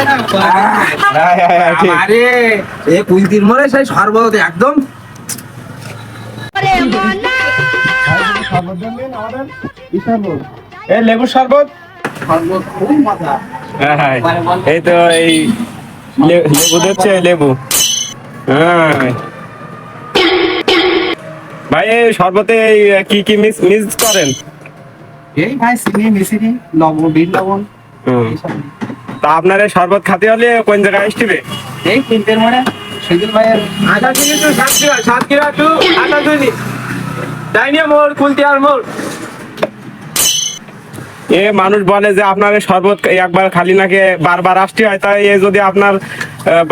আছে না ঠিক। আরে এ কুইন্তির মরে সেই সর্বত একদম এই লেবুর শরবত। সর্বত খুব মজা। হ্যাঁ হ্যাঁ, এই তো এই লেবু দিচ্ছে, লেবু। হ্যাঁ ভাই, এই শরবতে এই কি কি মিক্স করেন? এই ভাই চিনি মিশিনি লবণ বিট লবণ হুম। এইসব। তা আপনার এই শরবত খাতে হলে কোন জায়গায় আসবে? এই কুইন্তের মরে সুজিল ভাইয়ের আধা কিলো তো 7 কিলো একটু আধা কেজি ডাইনিয়া মোড়, কুলতিয়ার মোড়। এ মানুষ বলে যে আপনার এই শরবত একবার খালি নাকি বারবার আসতে হয়, তাই এ যদি আপনার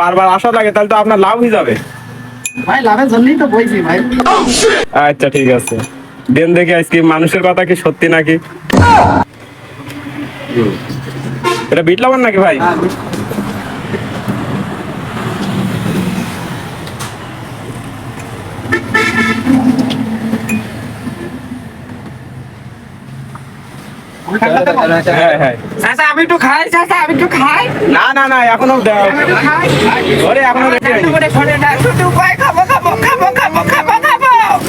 বারবার আসা লাগে তাহলে তো আপনার লাভ হয়ে যাবে। ভাই লাভের জন্যই তো বইছি ভাই। আচ্ছা ঠিক আছে, দেন দেখি আজকে মানুষের কথা কি সত্যি নাকি। এটা বিট লবণ নাকি ভাই? হ্যাঁ হ্যাঁ। চাচা আমি একটু খাই, চাচা আমি একটু খাই। না না না, এখনো দাও। ওরে এখনো রেডি হয়নি।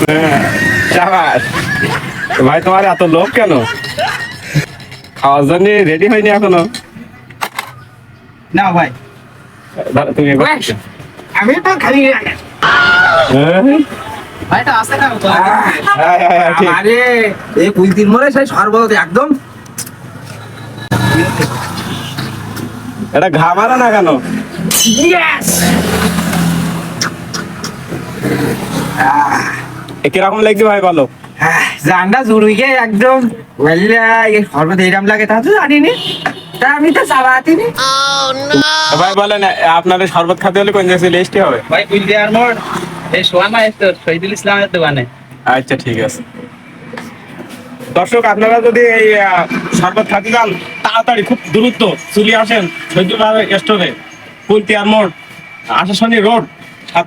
হ্যাঁ, শাবাশ। ভাই তোমার এত লোভ কেন? খাওয়ার জন্য রেডি হয়নি এখনো? না ভাই দাঁড়া, তুমি একবার। আমি তো খালি হ্যাঁ, ভাইটা আছে না হ্যাঁ, হ্যাঁ, ঠিক। আরে এই কুইন্তির মরে সেই সর্বত একদম এটা ঘামারা না কেন? কিরকম লাগছে ভাই বলো? জানটা জুড়িকে একদম সর্বত এইরাম লাগে তা তো জানিনি, তা আমি তো চাবাতিনি। ভাই বলেন, আপনাদের শরবত খাতে হলে কোন জায়গায় লিস্টে হবে? ভাই কুইন্তিয়ার মোড় এই সোয়ানা স্টোর শহীদুল ইসলামের দোকানে। আচ্ছা ঠিক আছে। দর্শক, আপনারা যদি এই শরবত খাতে যান, তাড়াতাড়ি খুব দ্রুত চলে আসেন শহীদুল স্টোরে, কুলতিয়ার মোড়, আশাশনী রোড, 7